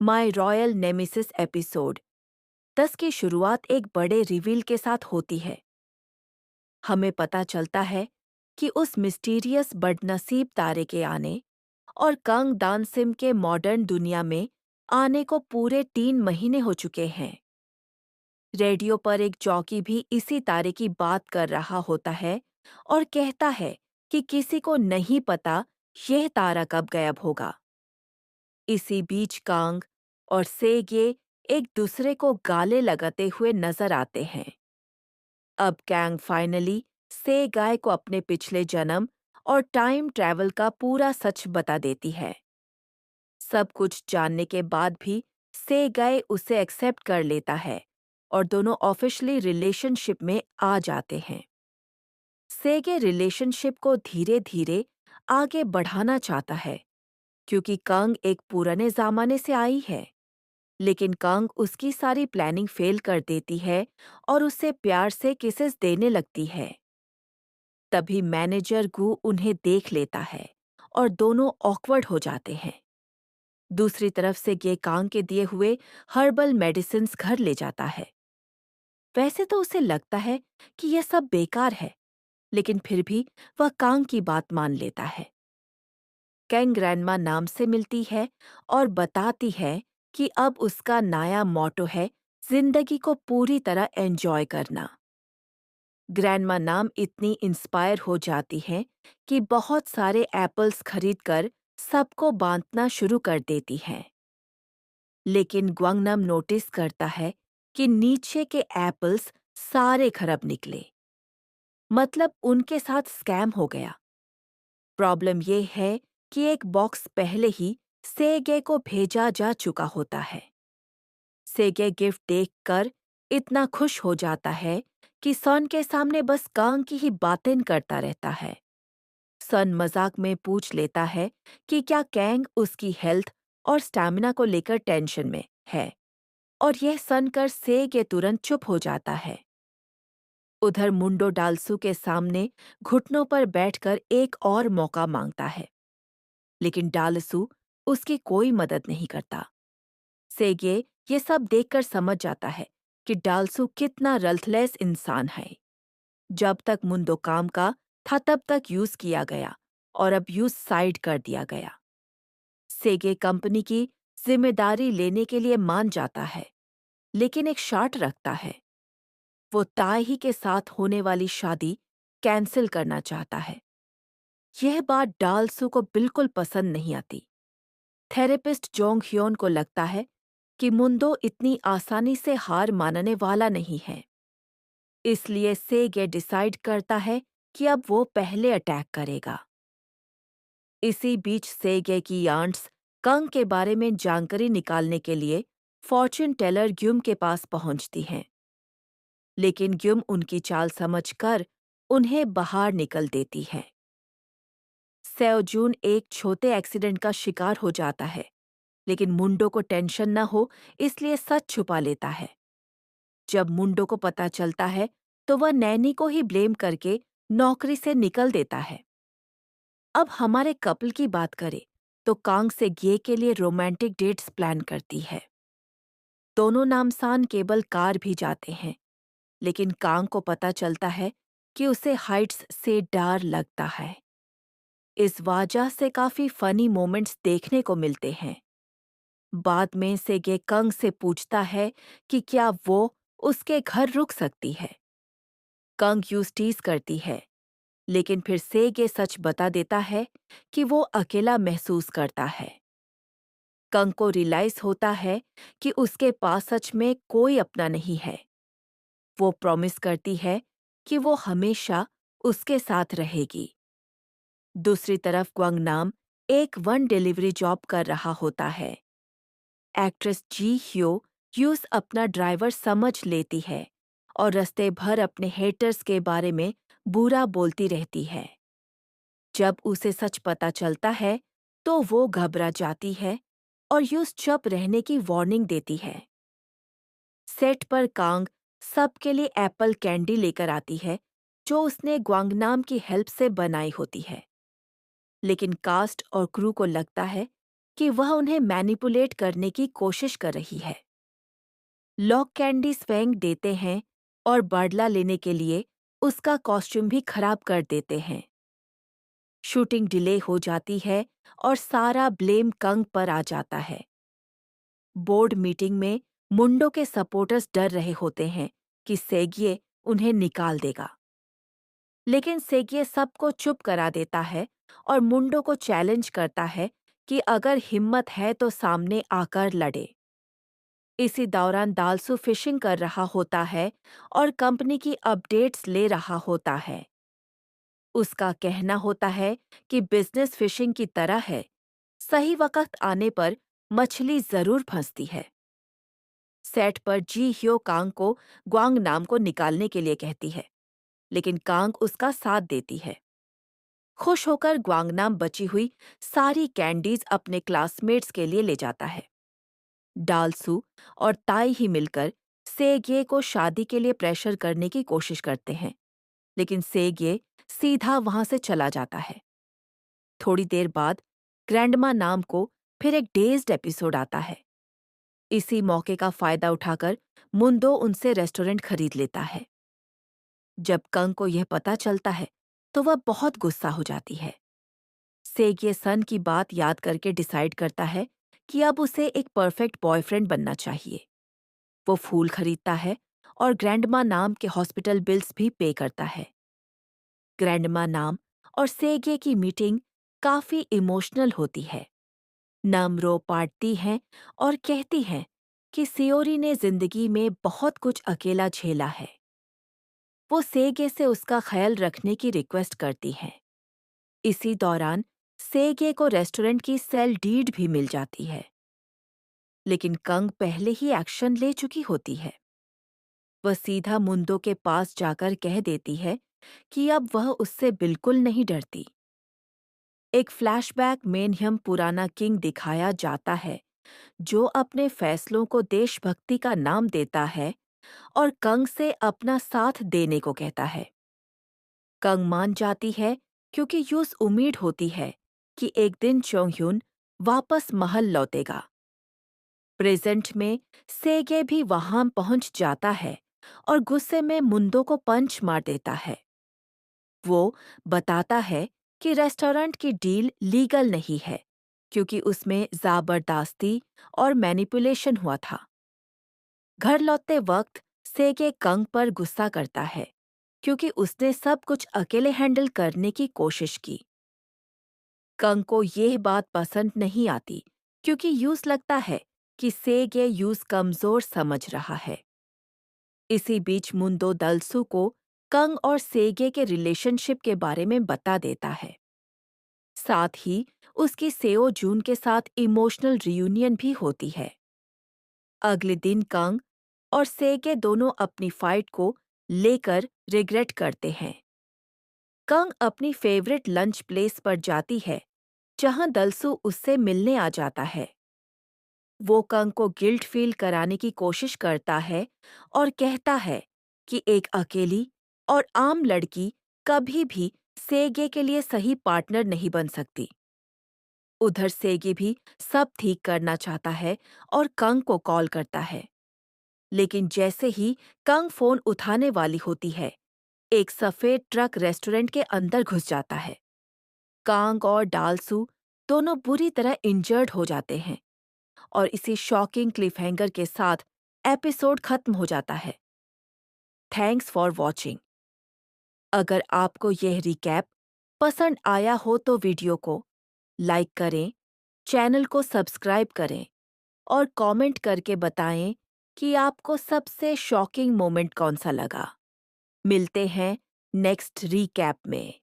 My royal nemesis episode 10 की शुरुआत एक बड़े रिवील के साथ होती है। हमें पता चलता है कि उस मिस्टीरियस बदनसीब तारे के आने और कंग दानसिम के मॉडर्न दुनिया में आने को पूरे 3 महीने हो चुके हैं। रेडियो पर एक जॉकी भी इसी तारे की बात कर रहा होता है और कहता है कि किसी को नहीं पता यह तारा कब गायब होगा। इसी बीच कांग और सेगे एक दूसरे को गाले लगाते हुए नजर आते हैं। अब कैंग फाइनली से गाय को अपने पिछले जन्म और टाइम ट्रैवल का पूरा सच बता देती है। सब कुछ जानने के बाद भी से गाय उसे एक्सेप्ट कर लेता है और दोनों ऑफिशियली रिलेशनशिप में आ जाते हैं। सेगे रिलेशनशिप को धीरे धीरे आगे बढ़ाना चाहता है क्योंकि कंग एक पुराने जमाने से आई है, लेकिन कंग उसकी सारी प्लानिंग फेल कर देती है और उसे प्यार से किसेस देने लगती है। तभी मैनेजर गू उन्हें देख लेता है और दोनों ऑकवर्ड हो जाते हैं। दूसरी तरफ से ये कांग के दिए हुए हर्बल मेडिसिन्स घर ले जाता है। वैसे तो उसे लगता है कि यह सब बेकार है, लेकिन फिर भी वह कांग की बात मान लेता है। कैंग ग्रैंडमा नाम से मिलती है और बताती है कि अब उसका नया मोटो है जिंदगी को पूरी तरह एंजॉय करना। ग्रैंडमा नाम इतनी इंस्पायर हो जाती है कि बहुत सारे एप्पल्स खरीदकर सबको बांटना शुरू कर देती है। लेकिन ग्वांगनम नोटिस करता है कि नीचे के एप्पल्स सारे खराब निकले। मतलब उनके साथ स्कैम हो गया। प्रॉब्लम यह है कि एक बॉक्स पहले ही सेगे को भेजा जा चुका होता है। सेगे गिफ्ट देखकर इतना खुश हो जाता है कि सन के सामने बस कांग की ही बातें करता रहता है। सन मजाक में पूछ लेता है कि क्या कैंग उसकी हेल्थ और स्टैमिना को लेकर टेंशन में है, और यह सुनकर सेगे तुरंत चुप हो जाता है। उधर मुंडो डालसू के सामने घुटनों पर बैठकर एक और मौका मांगता है, लेकिन डालसू उसकी कोई मदद नहीं करता। सेगे ये सब देखकर समझ जाता है कि डालसू कितना रल्थलेस इंसान है। जब तक मुंडो काम का था तब तक यूज किया गया और अब यूज साइड कर दिया गया। सेगे कंपनी की जिम्मेदारी लेने के लिए मान जाता है, लेकिन एक शर्त रखता है। वो ताई के साथ होने वाली शादी कैंसिल करना चाहता है। यह बात डालसू को बिल्कुल पसंद नहीं आती। थेरेपिस्ट जोंग ह्योन को लगता है कि मुंडो इतनी आसानी से हार मानने वाला नहीं है। इसलिए सेगे डिसाइड करता है कि अब वो पहले अटैक करेगा। इसी बीच सेगे की आंट्स कंग के बारे में जानकारी निकालने के लिए फॉर्च्यून टेलर ग्युम के पास पहुंचती हैं। लेकिन ग्युम उनकी चाल समझकर उन्हें बाहर निकल देती है। सेओजून एक छोटे एक्सीडेंट का शिकार हो जाता है, लेकिन मुंडो को टेंशन न हो इसलिए सच छुपा लेता है। जब मुंडो को पता चलता है तो वह नैनी को ही ब्लेम करके नौकरी से निकल देता है। अब हमारे कपल की बात करें तो कांग से गे के लिए रोमांटिक डेट्स प्लान करती है। दोनों नामसान केबल कार भी जाते हैं, लेकिन कांग को पता चलता है कि उसे हाइट्स से डर लगता है। इस वजह से काफी फनी मोमेंट्स देखने को मिलते हैं। बाद में सेगे कंग से पूछता है कि क्या वो उसके घर रुक सकती है। कंग यूज टीज करती है, लेकिन फिर सेगे सच बता देता है कि वो अकेला महसूस करता है। कंग को रियलाइज होता है कि उसके पास सच में कोई अपना नहीं है। वो प्रॉमिस करती है कि वो हमेशा उसके साथ रहेगी। दूसरी तरफ ग्वांगनाम एक वन डिलीवरी जॉब कर रहा होता है। एक्ट्रेस जी ह्यो यूज अपना ड्राइवर समझ लेती है और रास्ते भर अपने हेटर्स के बारे में बुरा बोलती रहती है। जब उसे सच पता चलता है तो वो घबरा जाती है और यूज चुप रहने की वार्निंग देती है। सेट पर कांग सबके लिए एप्पल कैंडी लेकर आती है जो उसने ग्वांगनाम की हेल्प से बनाई होती है। लेकिन कास्ट और क्रू को लगता है कि वह उन्हें मैनिपुलेट करने की कोशिश कर रही है। लॉक कैंडी स्वेंग देते हैं और बदला लेने के लिए उसका कॉस्ट्यूम भी खराब कर देते हैं। शूटिंग डिले हो जाती है और सारा ब्लेम कंग पर आ जाता है। बोर्ड मीटिंग में मुंडो के सपोर्टर्स डर रहे होते हैं कि सेगिए उन्हें निकाल देगा, लेकिन सेगिए सबको चुप करा देता है और मुंडो को चैलेंज करता है कि अगर हिम्मत है तो सामने आकर लड़े। इसी दौरान दालसू फिशिंग कर रहा होता है और कंपनी की अपडेट्स ले रहा होता है। उसका कहना होता है कि बिजनेस फिशिंग की तरह है, सही वक्त आने पर मछली जरूर फंसती है। सेट पर जी ह्यो कांग को ग्वांग नाम को निकालने के लिए कहती है, लेकिन कांग उसका साथ देती है। खुश होकर ग्वांगनाम बची हुई सारी कैंडीज अपने क्लासमेट्स के लिए ले जाता है। डालसू और ताई ही मिलकर सेगे को शादी के लिए प्रेशर करने की कोशिश करते हैं, लेकिन सेगे सीधा वहां से चला जाता है। थोड़ी देर बाद ग्रैंडमा नाम को फिर एक डेज्ड एपिसोड आता है। इसी मौके का फायदा उठाकर मुंदो उनसे रेस्टोरेंट खरीद लेता है। जब कंग को यह पता चलता है तो वह बहुत गुस्सा हो जाती है। सेगे सन की बात याद करके डिसाइड करता है कि अब उसे एक परफेक्ट बॉयफ्रेंड बनना चाहिए। वो फूल खरीदता है और ग्रैंडमा नाम के हॉस्पिटल बिल्स भी पे करता है। ग्रैंडमा नाम और सेगे की मीटिंग काफी इमोशनल होती है। नम्रो पाटती हैं और कहती हैं कि सियोरी ने जिंदगी में बहुत कुछ अकेला झेला है। वो सेगे से उसका ख्याल रखने की रिक्वेस्ट करती हैं। इसी दौरान सेगे को रेस्टोरेंट की सेल डीड भी मिल जाती है, लेकिन कंग पहले ही एक्शन ले चुकी होती है। वह सीधा मुंदो के पास जाकर कह देती है कि अब वह उससे बिल्कुल नहीं डरती। एक फ्लैशबैक में हम पुराना किंग दिखाया जाता है, जो अपने फैसलों को देशभक्ति का नाम देता है और कंग से अपना साथ देने को कहता है। कंग मान जाती है क्योंकि यूस उम्मीद होती है कि एक दिन चोंगह्युन वापस महल लौटेगा। प्रेजेंट में सेगे भी वहां पहुंच जाता है और गुस्से में मुंदो को पंच मार देता है। वो बताता है कि रेस्टोरेंट की डील लीगल नहीं है क्योंकि उसमें ज़बरदस्ती और मैनिपुलेशन हुआ था। घर लौटते वक्त सेगे कंग पर गुस्सा करता है क्योंकि उसने सब कुछ अकेले हैंडल करने की कोशिश की। कंग को यह बात पसंद नहीं आती क्योंकि यूस लगता है कि सेगे यूस कमजोर समझ रहा है। इसी बीच मुंदो दलसू को कंग और सेगे के रिलेशनशिप के बारे में बता देता है। साथ ही उसकी सेओ जून के साथ इमोशनल रियूनियन भी होती है। अगले दिन कंग और सेगे दोनों अपनी फाइट को लेकर रिग्रेट करते हैं। कंग अपनी फेवरेट लंच प्लेस पर जाती है, जहां दलसू उससे मिलने आ जाता है। वो कंग को गिल्ट फील कराने की कोशिश करता है और कहता है कि एक अकेली और आम लड़की कभी भी सेगे के लिए सही पार्टनर नहीं बन सकती। उधर सेगे भी सब ठीक करना चाहता है और कंग को कॉल करता है, लेकिन जैसे ही कंग फोन उठाने वाली होती है, एक सफेद ट्रक रेस्टोरेंट के अंदर घुस जाता है। कांग और डालसू दोनों बुरी तरह इंजर्ड हो जाते हैं और इसी शॉकिंग क्लिफहैंगर के साथ एपिसोड खत्म हो जाता है। Thanks for watching. अगर आपको यह रिकैप पसंद आया हो तो वीडियो को लाइक करें, चैनल को सब्सक्राइब करें और कमेंट करके बताएं कि आपको सबसे शॉकिंग मोमेंट कौन सा लगा। मिलते हैं नेक्स्ट रिकैप में।